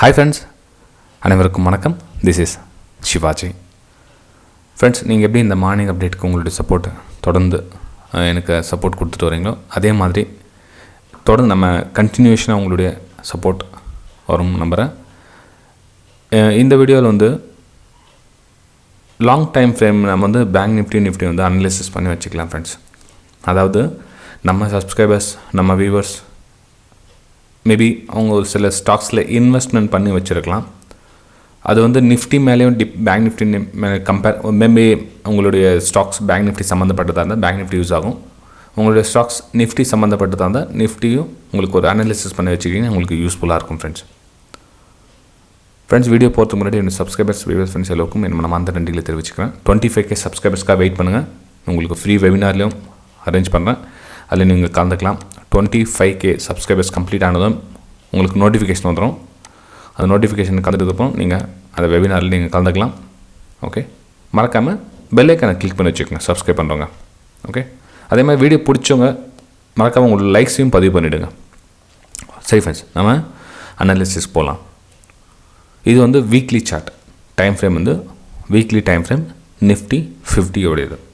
Hi friends, அனைவருக்கும் வணக்கம். This is Sivaji. Friends, நீங்கள் எப்படி இந்த மார்னிங் அப்டேட்டுக்கு உங்களுடைய சப்போர்ட் தொடர்ந்து எனக்கு சப்போர்ட் கொடுத்துட்டு வரீங்களோ அதே மாதிரி தொடர்ந்து நம்ம கண்டினியூஷனாக உங்களுடைய சப்போர்ட் வரும் நம்புகிறேன். இந்த வீடியோவில் வந்து லாங் டைம் ஃப்ரேம் நம்ம வந்து பேங்க் நிஃப்டி வந்து அனலைசிஸ் பண்ணி வச்சுக்கலாம் ஃப்ரெண்ட்ஸ். அதாவது நம்ம சப்ஸ்கிரைபர்ஸ், நம்ம வியூவர்ஸ் மேபி அவங்க ஒரு சில ஸ்டாக்ஸில் இன்வெஸ்ட்மெண்ட் பண்ணி வச்சுருக்கலாம். அது வந்து நிஃப்டி மேலேயும் பேங்க் நிஃப்டி மேலே மேபி உங்களுடைய ஸ்டாக்ஸ் பேங்க் நிஃப்டி சம்மந்தப்பட்டதாக இருந்தால் பேங்க் நிஃப்டி யூஸ் ஆகும். உங்களுடைய ஸ்டாக்ஸ் நிஃப்டி சம்மந்தப்பட்டதாக இருந்தால் நிஃப்டியும் உங்களுக்கு ஒரு அனாலிசிஸ் பண்ணி வச்சுக்கிங்க, உங்களுக்கு யூஸ்ஃபுல்லாக இருக்கும் ஃப்ரெண்ட்ஸ். வீடியோ போகிறதுக்கு முன்னாடி என்னோட சப்ஸ்கிரைபர்ஸ் வியூவர்ஸ் ஃப்ரெண்ட்ஸ் எல்லோருக்கும் நம்ம அந்த நன்றிகளை தெரிவிச்சுக்கிறேன். 25K சப்ஸ்கிரைபர்ஸ்க்காக வெயிட் பண்ணுங்கள். உங்களுக்கு ஃப்ரீ வெபினார்லையும் அரேஞ்ச் பண்ணுறேன், அதில் நீங்கள் கலந்துக்கலாம். 25K சப்ஸ்கிரைபர்ஸ் கம்ப்ளீட் ஆனதும் உங்களுக்கு நோட்டிஃபிகேஷன் வந்துடும். அந்த நோட்டிஃபிகேஷன் கலந்துட்டதுக்கப்புறம் நீங்கள் அந்த வெபினாரில் நீங்கள் கலந்துக்கலாம். ஓகே, மறக்காமல் பெல் ஐக்கானை கிளிக் பண்ணி வச்சுக்கோங்க சப்ஸ்கிரைப் பண்ணுறவங்க. ஓகே, அதே மாதிரி வீடியோ பிடிச்சவங்க மறக்காமல் உங்களோட லைக்ஸையும் பதிவு பண்ணிவிடுங்க. சரி ஃப்ரெண்ட்ஸ், நம்ம அனாலிசிஸ் போகலாம். இது வந்து வீக்லி சார்ட் டைம் ஃப்ரேம், வந்து weekly time frame Nifty 50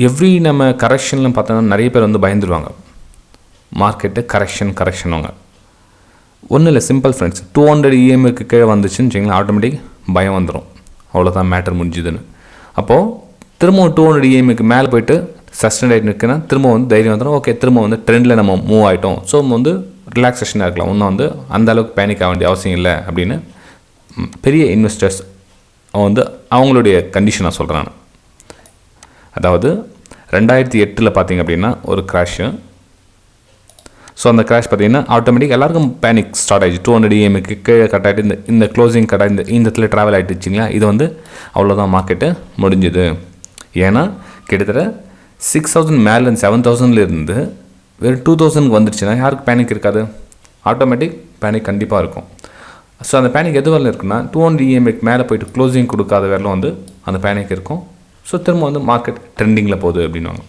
every நம்ம கரெக்ஷன்லாம் பார்த்தோன்னா நிறைய பேர் வந்து பயந்துருவாங்க. மார்க்கெட்டு கரெக்ஷன் வாங்க ஒன்றும் இல்லை, சிம்பிள் ஃப்ரெண்ட்ஸ். 200 EMக்கு கீழே வந்துச்சுன்னு வச்சிங்களேன், ஆட்டோமேட்டிக் பயம் வந்துடும், அவ்வளோதான் மேட்டர் முடிஞ்சுதுன்னு. அப்போது திரும்பவும் 200 EMக்கு மேலே போய்ட்டு சஸ்டெண்ட் ஆகிட்டு நிற்குன்னா திரும்ப வந்து தைரியம் வந்துடும். ஓகே, திரும்ப வந்து ட்ரெண்டில் நம்ம மூவ் ஆகிட்டோம், ஸோ வந்து ரிலாக்ஸேஷனாக இருக்கலாம், இன்னும் வந்து அந்தளவுக்கு பேனிக் ஆக வேண்டிய அவசியம் இல்லை அப்படின்னு பெரிய இன்வெஸ்டர்ஸ் வந்து அவங்களுடைய கண்டிஷனாக சொல்கிறாங்க. அதாவது 2008 பார்த்திங்க அப்படின்னா ஒரு கிராஷு. ஸோ அந்த கிராஷ் பார்த்திங்கன்னா ஆட்டோமேட்டிக் எல்லாருக்கும் பேனிக் ஸ்டார்ட் ஆகிடுச்சு. 200 EMக்கு கீழே கட் ஆகிட்டு இந்த க்ளோசிங் கட் ஆகி இந்த இடத்துல ட்ராவல் ஆகிட்டுச்சிங்களா, இது வந்து அவ்வளோதான் மார்க்கெட்டு முடிஞ்சுது. ஏன்னா கிட்டத்தட்ட 6000 மேலே 7000 இருந்து வெறும் 2000க்கு வந்துடுச்சுன்னா யாருக்கு பேனிக் இருக்காது? ஆட்டோமேட்டிக் பேனிக் கண்டிப்பாக இருக்கும். ஸோ அந்த பேனிக் எது வரல இருக்குன்னா 200 EMக்கு மேலே போய்ட்டு க்ளோசிங் கொடுக்காத வரலும் வந்து அந்த பேனிக் இருக்கும். ஸோ திரும்ப வந்து மார்க்கெட் ட்ரெண்டிங்கில் போகுது அப்படின்வாங்க.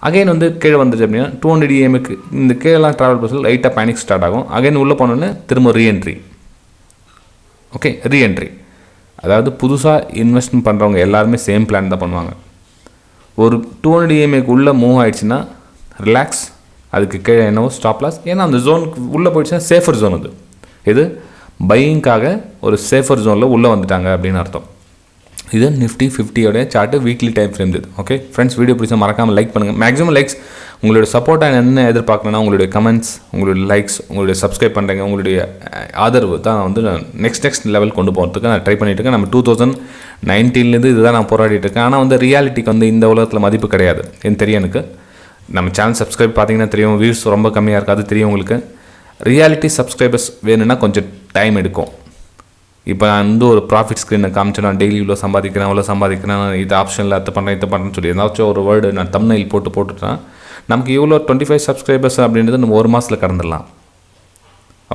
அகைன் வந்து கீழே வந்துச்சு அப்படின்னா 200 EMக்கு இந்த கீழெலாம் ட்ராவல் பண்ண லைட்டாக பேனிக் ஸ்டார்ட் ஆகும். அகைன் உள்ளே போனோன்னே திரும்ப ரீஎன்ட்ரி. ஓகே, ரீஎன்ட்ரி அதாவது புதுசாக இன்வெஸ்ட்மெண்ட் பண்ணுறவங்க எல்லாருமே சேம் பிளான் தான் பண்ணுவாங்க. ஒரு 200 EMக்கு உள்ளே மூவ் ஆகிடுச்சுன்னா ரிலாக்ஸ், அதுக்கு கீழே என்னவோ ஸ்டாப் லாஸ். ஏன்னா அந்த ஜோனுக்கு உள்ளே போயிடுச்சுன்னா சேஃபர் ஜோன், அது இது பையிங்காக ஒரு சேஃபர் ஜோனில் உள்ளே வந்துட்டாங்க அப்படின்னு அர்த்தம். இது Nifty 50 chart weekly time frame இது. ஓகே ஃப்ரெண்ட்ஸ், வீடியோ பிடிச்சா மறக்காமல் லைக் பண்ணுங்கள். மேக்ஸிமம் லைக்ஸ் உங்களுடைய சப்போர்ட்டாக என்ன எதிர்பார்க்கணும்னா உங்களுடைய கமெண்ட்ஸ், உங்களுடைய லைக்ஸ், உங்களுடைய சப்ஸ்கிரைப் பண்ணுறீங்க, உங்களுடைய ஆதரவு தான் வந்து நெக்ஸ்ட் லெவல் கொண்டு போகிறதுக்கு நான் ட்ரை பண்ணிட்டு இருக்கேன். நம்ம 2019 இதுதான் நான் போராடிட்டு இருக்கேன். ஆனால் வந்து ரியாலிட்டிக்கு வந்து இந்த உலகத்தில் மதிப்பு கிடையாது, எனக்கு தெரியும். எனக்கு நம்ம சேனல் சப்ஸ்கிரைப் பார்த்தீங்கன்னா தெரியும், வியூஸ் ரொம்ப கம்மியாக இருக்காது தெரியும் உங்களுக்கு. ரியாலிட்டி சப்ஸ்கிரைபர்ஸ் வேணும்னா கொஞ்சம் டைம் எடுக்கும். இப்போ நான் வந்து ஒரு ப்ராஃபிட் ஸ்க்ரீனை காமிச்சு நான் டெய்லி இவ்வளோ சம்பாதிக்கிறேன், இது ஆப்ஷனில் அது பண்ணுறேன்னு சொல்லி ஏதாச்சும் ஒரு வேர்டு நான் தம்ப்நெயில் போட்டுட்டேன், நமக்கு இவ்வளோ 25 சப்ஸ்கிரைபர்ஸ் அப்படின்றது நம்ம ஒரு மாதத்தில் கடந்துடலாம்.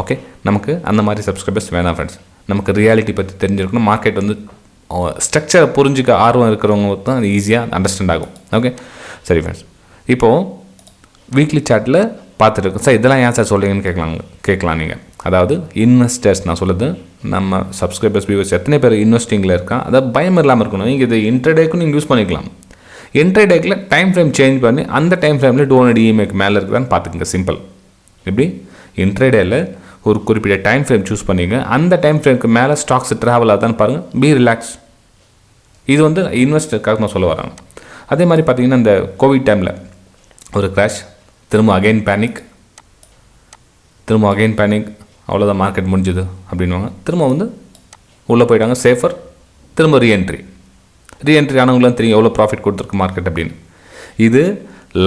ஓகே, நமக்கு அந்த மாதிரி சப்ஸ்கிரைபர்ஸ் வேணாம் ஃப்ரெண்ட்ஸ். நமக்கு ரியாலிட்டி பற்றி தெரிஞ்சிருக்கணும். மார்க்கெட் வந்து ஸ்ட்ரக்சரை புரிஞ்சிக்க ஆர்வம் இருக்கிறவங்க தான் அது ஈஸியாக அண்டர்ஸ்டாண்ட் ஆகும். ஓகே சரி ஃப்ரெண்ட்ஸ், இப்போது வீக்லி சார்ட்டில் பார்த்துருக்கோம். சார் இதெல்லாம் ஏன் சார் சொல்லுங்கன்னு கேட்கலாம் நீங்கள். அதாவது இன்வெஸ்டர்ஸ் நான் சொல்லுது, நம்ம சப்ஸ்கிரைபர்ஸ் வியூவர்ஸ் எத்தனை பேர் இன்வெஸ்டிங்கில் இருக்கா, அதாவது பயம் இல்லாமல் இருக்கணும். நீங்கள் இது இன்ட்ரடேக்கும் நீங்கள் யூஸ் பண்ணிக்கலாம். இன்ட்ரடேக்கில் டைம் ஃப்ரேம் சேஞ்ச் பண்ணி அந்த டைம் ஃப்ரேமில் 200 EMக்கு மேலே இருக்குதான்னு பார்த்துக்கங்க. சிம்பிள். எப்படி இன்ட்ரடேயில் ஒரு குறிப்பிட்ட டைம் ஃப்ரேம் சூஸ் பண்ணிங்க, அந்த டைம் ஃப்ரேமுக்கு மேலே ஸ்டாக்ஸ் ட்ராவல் ஆகுதான்னு பாருங்கள், பி ரிலாக்ஸ். இது வந்து இன்வெஸ்டருக்காக நான் சொல்ல வராங்க. அதே மாதிரி பார்த்தீங்கன்னா இந்த கோவிட் டைமில் ஒரு கிராஷ், திரும்ப அகைன் பேனிக், அவ்வளோதான் மார்க்கெட் முடிஞ்சுது அப்படின்வாங்க. திரும்ப வந்து உள்ளே போயிட்டாங்க சேஃபர், திரும்ப ரீஎன்ட்ரி ஆனவங்களாம் தெரியும் எவ்வளோ ப்ராஃபிட் கொடுத்துருக்கு மார்க்கெட் அப்படின்னு. இது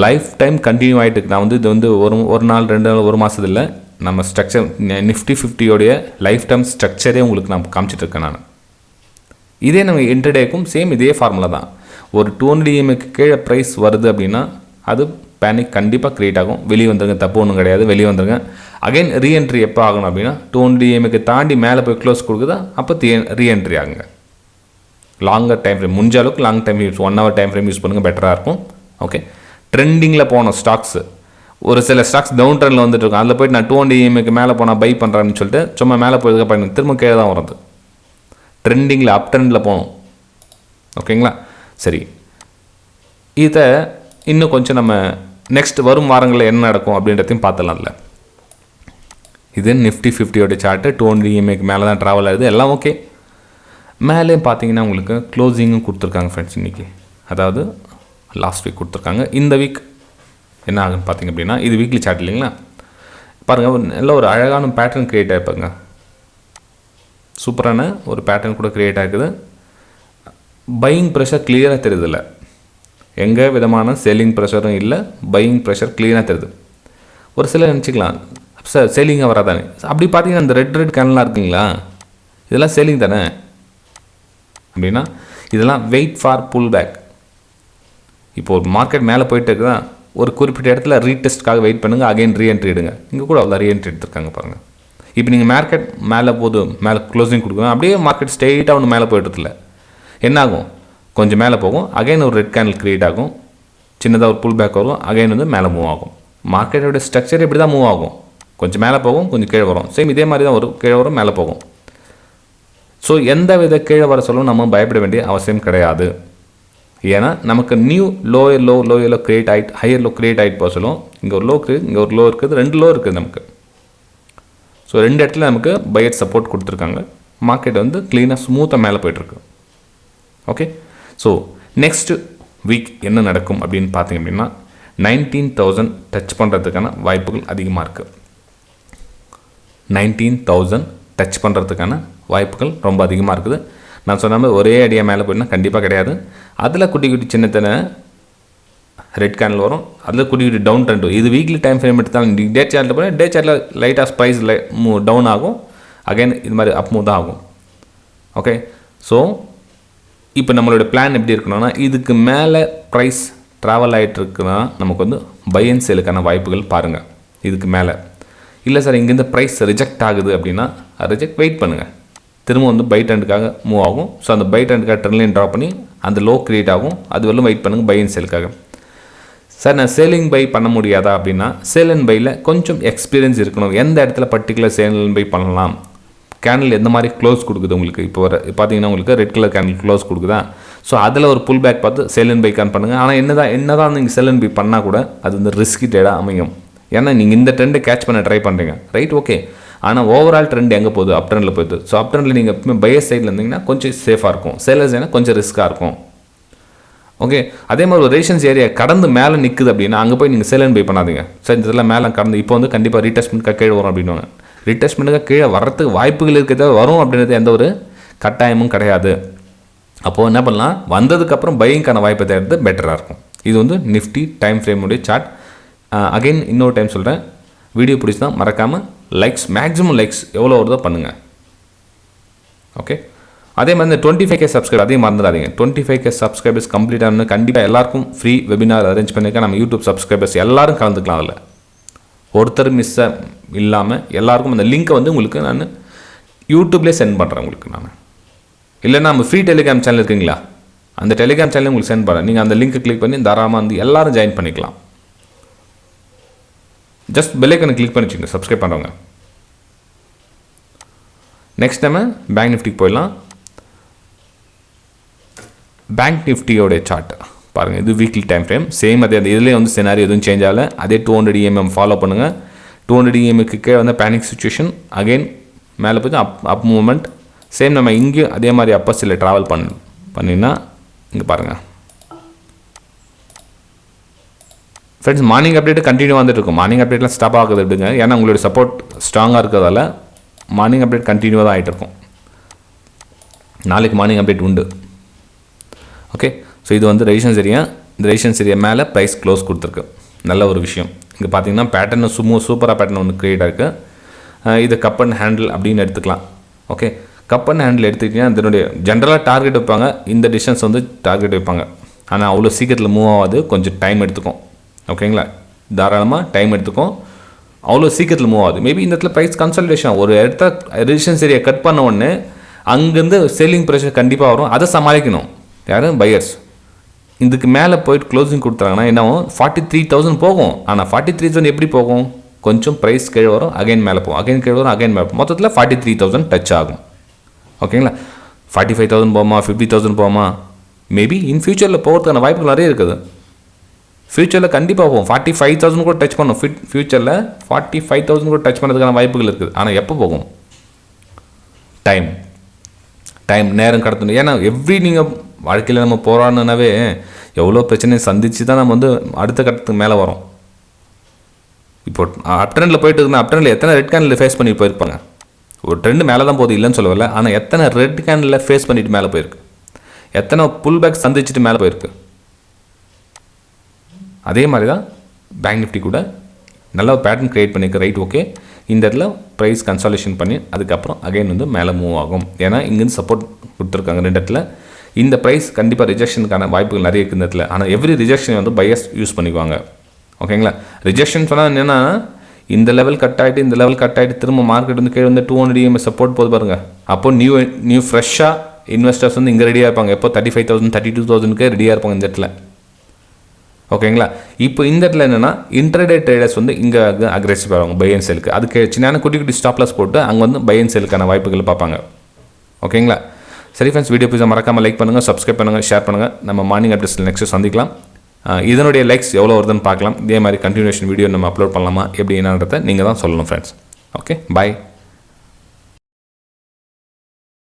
லைஃப் டைம் கண்டினியூ ஆகிட்டு இருக்கு. நான் வந்து இது வந்து ஒரு நாள் 2 நாள் 1 மாதத்தில் இல்லை, நம்ம ஸ்ட்ரக்சர் நிஃப்டி 50 லைஃப் டைம் ஸ்ட்ரக்சரே உங்களுக்கு நான் காமிச்சிட்ருக்கேன் நான். இதே நம்ம இன்டர்டேக்கும் சேம் இதே ஃபார்முலா தான். ஒரு 200 EMக்கு கீழே ப்ரைஸ் வருது அப்படின்னா அது பேனிக் கண்டிப்பாக க்ரியேட் ஆகும். வெளியே வந்துருங்க, தப்பு ஒன்றும் கிடையாது, வெளியே வந்துருங்க. அகைன் ரீஎன்ட்ரி எப்போ ஆகணும் அப்படின்னா 200 EMக்கு தாண்டி மேலே போய் க்ளோஸ் கொடுக்குதா அப்போ ரீஎன்ட்ரி ஆகுங்க. லாங்கர் டைம் ஃப்ரேம், முடிஞ்ச அளவுக்கு long time 1 hour time frame use பண்ணுங்கள், பெட்டராக இருக்கும். ஓகே, ட்ரெண்டிங்கில் போன ஸ்டாக்ஸு ஒரு சில ஸ்டாக்ஸ் டவுன் ட்ரெண்டில் வந்துட்டு இருக்கும், அதில் போய்ட்டு நான் 200 EMAக்கு மேலே போனால் பை பண்ணுறேன்னு சொல்லிட்டு சும்மா மேலே போயிருக்க திரும்ப கீழே தான் வருது. ட்ரெண்டிங்கில் அப் ட்ரெண்டில் போகணும். ஓகேங்களா? சரி, இதை இன்னும் கொஞ்சம் நம்ம நெக்ஸ்ட் வரும் வாரங்களில் என்ன நடக்கும் அப்படின்றதையும் பார்த்துலாம்ல. இது நிஃப்டி 50 சார்ட்டு 200 EMAக்கு மேலே தான் ட்ராவல் ஆகுது, எல்லாம் ஓகே. மேலே பார்த்தீங்கன்னா உங்களுக்கு க்ளோசிங்கும் கொடுத்துருக்காங்க ஃப்ரெண்ட்ஸ் இன்றைக்கி, அதாவது லாஸ்ட் வீக் கொடுத்துருக்காங்க. இந்த வீக் என்ன ஆகுன்னு பார்த்தீங்க அப்படின்னா, இது வீக்லி சார்ட் இல்லைங்களா? பாருங்கள், நல்ல ஒரு அழகான பேட்டர்ன் க்ரியேட் ஆகிப்பாங்க. சூப்பரான ஒரு பேட்டர்ன் கூட க்ரியேட் ஆகுது. பையிங் ப்ரெஷர் கிளியராக தெரியுதில்ல, எங்கே விதமான செல்லிங் ப்ரெஷரும் இல்லை, பையிங் ப்ரெஷர் கிளியராக தெரியுது. ஒரு சிலர் நினச்சிக்கலாம் சார் சேலிங்காக வராதானே. அப்படி பார்த்தீங்கன்னா இந்த ரெட் கேனலாக இருக்குங்களா, இதெல்லாம் சேலிங் தானே அப்படின்னா இதெல்லாம் வெயிட் ஃபார் புல் பேக். இப்போ ஒரு மார்க்கெட் மேலே போயிட்டு இருக்குதா, ஒரு குறிப்பிட்ட இடத்துல ரீடெஸ்ட்காக வெயிட் பண்ணுங்கள், அகைன் ரீஎன்ட்ரி எடுங்க. இங்கே கூட அவ்வளோ ரீஎன்ட்ரி எடுத்துருக்காங்க பாருங்கள். இப்போ நீங்கள் மார்க்கெட் மேலே மேலே க்ளோசிங் கொடுக்கணும், அப்படியே மார்க்கெட் ஸ்ட்ரெயிட்டாக ஒன்று மேலே போய்ட்டுல என்ன ஆகும், கொஞ்சம் மேலே போகும், அகைன் ஒரு ரெட் கேனல் க்ரியேட் ஆகும், சின்னதாக ஒரு புல் பேக் வரும், அகைன் வந்து மேலே மூவ் ஆகும். மார்க்கெட்டோட ஸ்ட்ரக்சர் இப்படி தான் மூவ் ஆகும், கொஞ்சம் மேலே போகும், கொஞ்சம் கீழே வரும். சேம் இதே மாதிரி தான் ஒரு கீழே வரும், மேலே போகும். ஸோ எந்த வித கீழே வர சொல்லவும் நம்ம பயப்பட வேண்டிய அவசியம் கிடையாது. ஏன்னா நமக்கு நியூ லோயர் லோ கிரியேட் ஆகிட்டு ஹையர் லோ கிரியேட் ஆகிட்டு போக சொல்லும். இங்கே ஒரு லோ இருக்குது, இங்கே ஒரு லோ இருக்குது, 2 லோ இருக்குது நமக்கு. ஸோ 2 இடத்துல நமக்கு பையர் சப்போர்ட் கொடுத்துருக்காங்க. மார்க்கெட் வந்து க்ளீனாக ஸ்மூத்தாக மேலே போய்ட்டுருக்கு. ஓகே, ஸோ நெக்ஸ்ட் வீக் என்ன நடக்கும் அப்படின்னு பார்த்தீங்க அப்படின்னா 19,000 டச் பண்ணுறதுக்கான வாய்ப்புகள் அதிகமாக இருக்குது. 19,000 டச் பண்ணுறதுக்கான வாய்ப்புகள் ரொம்ப அதிகமாக இருக்குது. நான் சொன்ன மாதிரி ஒரே அடியாக மேலே போயிட்டுனா கண்டிப்பாக கிடையாது. அதில் குட்டி குட்டி சின்ன ரெட் கேனல் வரும், அதில் குட்டி குட்டி டவுன் ட்ரெண்ட். இது வீக்லி டைம் ஃப்ரேம் எடுத்தாலும் டே சார்ட்டில் போனால் டே சார்ட்டில் லைட்டாக ப்ரைஸ் டவுன் ஆகும், அகைன் இது மாதிரி அப் மூவ் தான் ஆகும். ஓகே, ஸோ இப்போ நம்மளோட பிளான் எப்படி இருக்கணும்னா, இதுக்கு மேலே ப்ரைஸ் ட்ராவல் ஆகிட்டு இருக்குன்னா நமக்கு வந்து பை அண்ட் சேலுக்கான வாய்ப்புகள் பாருங்கள். இதுக்கு மேலே இல்லை சார் இங்கேருந்து ப்ரைஸ் ரிஜெக்ட் ஆகுது அப்படின்னா ரிஜெக்ட் வெயிட் பண்ணுங்கள், திரும்ப வந்து பை ட்ரெண்டுக்காக மூவ் ஆகும். ஸோ அந்த பை ட்ரெண்டுக்காக ட்ரெண்ட்லைன் ட்ராப் பண்ணி அந்த லோ கிரியேட் ஆகும், அது வரலும் வெயிட் பண்ணுங்கள் பை அண்ட் சேலுக்காக. சார் நான் சேலிங் பை பண்ண முடியாதா அப்படின்னா, சேல் அண்ட் பையில் கொஞ்சம் எக்ஸ்பீரியன்ஸ் இருக்கணும். எந்த இடத்துல பர்டிகுலர் சேல் அண்ட் பை பண்ணலாம், கேண்டில் எந்த மாதிரி க்ளோஸ் கொடுக்குது உங்களுக்கு. இப்போ பார்த்தீங்கன்னா உங்களுக்கு ரெட் கலர் கேண்டில் க்ளோஸ் கொடுக்குதா, ஸோ அதில் ஒரு புல் பேக் பார்த்து சேல் அண்ட் பை கான் பண்ணுங்கள். ஆனால் என்ன தான் நீங்கள் சேல் அண்ட் பை பண்ணால் கூட அது வந்து ரிஸ்கிட்டடாக அமையும். ஏன்னா நீங்கள் இந்த ட்ரெண்டை கேட்ச் பண்ண ட்ரை பண்ணுறீங்க, ரைட், ஓகே. ஆனால் ஓவரால் ட்ரெண்ட் எங்கே போகுது, அப் ட்ரெண்டில் போகுது. ஸோ அப் ட்ரெண்டில் நீங்கள் எப்பவுமே பையர் சைடில் இருந்தீங்கன்னா கொஞ்சம் சேஃபாக இருக்கும், சேலர்ஸ் ஏன்னா கொஞ்சம் ரிஸ்க்காக இருக்கும். ஓகே, அதே மாதிரி ஒரு ரேஷன்ஸ் ஏரியா கடந்து மேலே நிற்குது அப்படின்னா அங்கே போய் நீங்கள் சேல் அண்ட் பை பண்ணாதீங்க. சார் இதெல்லாம் மேலே கடந்து இப்போ வந்து கண்டிப்பாக ரீடெஸ்ட்மெண்ட்காக கீழே வரும் அப்படின்வாங்க. ரீடெஸ்ட்மெண்ட்டுக்காக கீழே வரத்துக்கு வாய்ப்புகள் இருக்கிறத வரும் அப்படின்றது எந்த ஒரு கட்டாயமும் கிடையாது. அப்போது என்ன பண்ணலாம், வந்ததுக்கப்புறம் பையிங்கான வாய்ப்பை தேடுறது பெட்டராக இருக்கும். இது வந்து நிஃப்டி டைம் ஃப்ரேமுடைய சார்ட். அகைன் இன்னொரு டைம் சொல்கிறேன், வீடியோ பிடிச்சதான் மறக்காமல் லைக்ஸ், மேக்ஸிமம் லைக்ஸ் எவ்வளோ வருதோ பண்ணுங்கள். ஓகே, அதே மாதிரி இந்த 25K சப்ஸ்கிரைப் அதையும் மறந்துடாதீங்க. 25K சப்ஸ்கிரைபர்ஸ் கம்ப்ளீட் ஆகணும். கண்டிப்பாக எல்லாருக்கும் ஃப்ரீ வெபினார் அரேஞ்ச் பண்ணியிருக்கேன். நம்ம யூடியூப் சப்ஸ்கிரைபர்ஸ் எல்லாரும் கலந்துக்கலாம். அதில் ஒருத்தர் மிஸ்ஸாக இல்லாமல் எல்லாருக்கும் அந்த லிங்க்கை வந்து உங்களுக்கு நான் யூடியூப்லேயே சென்ட் பண்ணுறேன். உங்களுக்கு நான் இல்லைன்னா நம்ம ஃப்ரீ டெலிகிராம் சேனல் இருக்குங்களா, அந்த டெலிகிராம் சேனல் உங்களுக்கு சென்ட் பண்ணுறேன். நீங்கள் அந்த லிங்க்கை கிளிக் பண்ணி தாராளமாக வந்து எல்லோரும் ஜாயின் பண்ணிக்கலாம். ஜஸ்ட் பெல் ஐக்கனை கிளிக் பண்ணி வச்சுங்க சப்ஸ்கிரைப் பண்ணுறவங்க. நெக்ஸ்ட் நம்ம பேங்க் நிஃப்டிக்கு போயிடலாம். பேங்க் நிஃப்டியோடைய சார்ட் பாருங்கள், இது வீக்லி டைம் ஃப்ரேம். சேம் அதே அந்த இதுலேயே வந்து சினாரி எதுவும் சேஞ்ச் ஆகலை. அதே 200 EMM ஃபாலோ பண்ணுங்கள். 200 EMக்கு கீழே வந்து பேனிக் சுச்சுவேஷன், அகெயின் மேலே போய் அப் மூவ்மெண்ட். சேம் நம்ம இங்கே அதே மாதிரி அப்பர்ஸில் ட்ராவல் பண்ணிங்கன்னா இங்கே பாருங்கள் ஃப்ரெண்ட்ஸ், மார்னிங் அப்டேட்டு கண்டினியூ வந்துட்டு இருக்கும். மார்னிங் அப்டேட்லாம் ஸ்டாப் ஆகுது விடுங்க, ஏன்னா உங்களுடைய சப்போர்ட் ஸ்ட்ராங்காக இருக்கிறதால மார்னிங் அப்டேட் கண்டினியூவாக தான் ஆகிட்டு இருக்கும். நாளைக்கு மார்னிங் அப்டேட் உண்டு. ஓகே, ஸோ இது வந்து ரெசிஸ்டன்ஸ் ஏரியா. இந்த ரெசிஸ்டன்ஸ் ஏரியா மேலே ப்ரைஸ் க்ளோஸ் கொடுத்துருக்கு, நல்ல ஒரு விஷயம். இங்கே பார்த்தீங்கன்னா பேட்டர்ன் சூப்பராக பேட்டர்ன் ஒன்று க்ரியேட் ஆகிருக்கு. இது கப் அண்ட் ஹேண்டில் அப்படின்னு எடுத்துக்கலாம். ஓகே, கப் அண்ட் ஹேண்டில் எடுத்துக்கிட்டிங்கன்னா இதனுடைய ஜென்ரலாக டார்கெட் வைப்பாங்க, இந்த டிஸ்டன்ஸ் வந்து டார்கெட் வைப்பாங்க. ஆனால் அவ்வளோ சீக்கிரத்தில் மூவ் ஆகாது, கொஞ்சம் டைம் எடுத்துக்கும். ஓகேங்களா, தாராளமாக டைம் எடுத்துக்கும், அவ்வளோ சீக்கிரத்தில் மூவ் ஆகுது. மேபி இந்த இடத்துல ப்ரைஸ் கன்சல்டேஷன் ஒரு இடத்த ரெசிஸ்டன்ஸ் ஏரியா கட் பண்ண உடனே அங்கேருந்து செல்லிங் ப்ரெஷர் கண்டிப்பாக வரும். அதை சமாளிக்கணும் யாரும் பையர்ஸ். இதுக்கு மேலே போயிட்டு க்ளோசிங் கொடுத்தாங்கன்னா என்ன ஆகும், 43,000 போகும். ஆனால் 43,000 எப்படி போகும், கொஞ்சம் ப்ரைஸ் கீழே வரும், அகைன் மேலே போகும், அகைன் கீழே வரும், அகைன் மேலே போகும். மொத்தத்தில் 43,000 டச் ஆகும். ஓகேங்களா? 45,000 போகுமா, 50,000 போகுமா, மேபி இன் ஃபியூச்சரில் போகிறதுக்கான வாய்ப்புகள் நிறைய இருக்குது. ஃப்யூச்சரில் கண்டிப்பாக போகும். 45,000 கூட டச் பண்ணும். ஃப்யூச்சரில் 45,000 கூட டச் பண்ணுறதுக்கான வாய்ப்புகள் இருக்குது. ஆனால் எப்போ போகும், டைம் நேரம் கடத்தணும். ஏன்னா நீங்கள் வாழ்க்கையில் நம்ம போராடணுனாவே எவ்வளோ பிரச்சனையை சந்தித்து தான் நம்ம அடுத்த கட்டத்துக்கு மேலே வரோம். இப்போ அப் ட்ரெண்டில் போயிட்டு இருக்குன்னா அப் ட்ரெண்டில் எத்தனை ரெட் கேண்டில் ஃபேஸ் பண்ணி போயிருப்பாங்க. ஒரு ட்ரெண்டு மேலே தான் போகுது இல்லைன்னு சொல்லவில்லை, ஆனால் எத்தனை ரெட் கேண்டில் ஃபேஸ் பண்ணிட்டு மேலே போயிருக்கு, எத்தனை புல் பேக் சந்திச்சுட்டு மேலே போயிருக்கு. அதே மாதிரி தான் பேங்க் நிஃப்டி கூட நல்ல ஒரு பேட்டர்ன் க்ரியேட் பண்ணியிருக்கு. ரைட், ஓகே, இந்த இடத்துல ப்ரைஸ் கன்சாலேஷன் பண்ணி அதுக்கப்புறம் அகைன் மேலே மூவ் ஆகும். ஏன்னா இங்கேருந்து சப்போர்ட் கொடுத்துருக்காங்க 2 இடத்துல. இந்த ப்ரைஸ் கண்டிப்பாக ரிஜெக்ஷனுக்கான வாய்ப்புகள் நிறைய இருக்குது இந்த இடத்துல. ஆனால் எவ்ரி ரிஜெக்ஷன் பையர்ஸ் யூஸ் பண்ணிக்குவாங்க. ஓகேங்களா? ரிஜெக்ஷன் சொன்னால் என்னென்னா, இந்த லெவல் கட் ஆகிட்டு இந்த லெவல் கட் ஆகிட்டு திரும்ப மார்க்கெட் கீழே 200 EMA சப்போர்ட் போது பாருங்கள். அப்போ நியூ ஃப்ரெஷ்ஷாக இன்வெஸ்டர்ஸ் இங்கே ரெடியாக இருப்பாங்க. எப்போ 35,000 32,000 ரெடியாக இருப்பாங்க இந்த இடத்துல. ஓகேங்களா? இப்போ இந்த இடத்துல என்னென்னா இன்ட்ரடே ட்ரேடர்ஸ் இங்கே அக்ரெசிவ் ஆவாங்க பை அண்ட் செலுக்கு. அதுக்கு சின்ன குட்டி ஸ்டாப்லாஸ் போட்டு அங்கே பை அண்ட் செலுக்கான வாய்ப்புகள் பார்ப்பாங்க. ஓகேங்களா? சரி ஃப்ரெண்ட்ஸ், வீடியோ பிடிச்சா மறக்காமல் லைக் பண்ணுங்கள், சப்ஸ்கிரைப் பண்ணுங்கள், ஷேர் பண்ணுங்கள். நம்ம மார்னிங் அப்டேட்ஸில் நெக்ஸ்ட்டு சந்திக்கலாம். இதனுடைய லைக்ஸ் எவ்வளோ வருதுன்னு பார்க்கலாம். இதே மாதிரி கண்டினியூஷன் வீடியோ நம்ம அப்லோட் பண்ணலாமா எப்படி என்னன்றதை நீங்கள் தான் சொல்லணும் ஃப்ரெண்ட்ஸ். ஓகே, பாய்.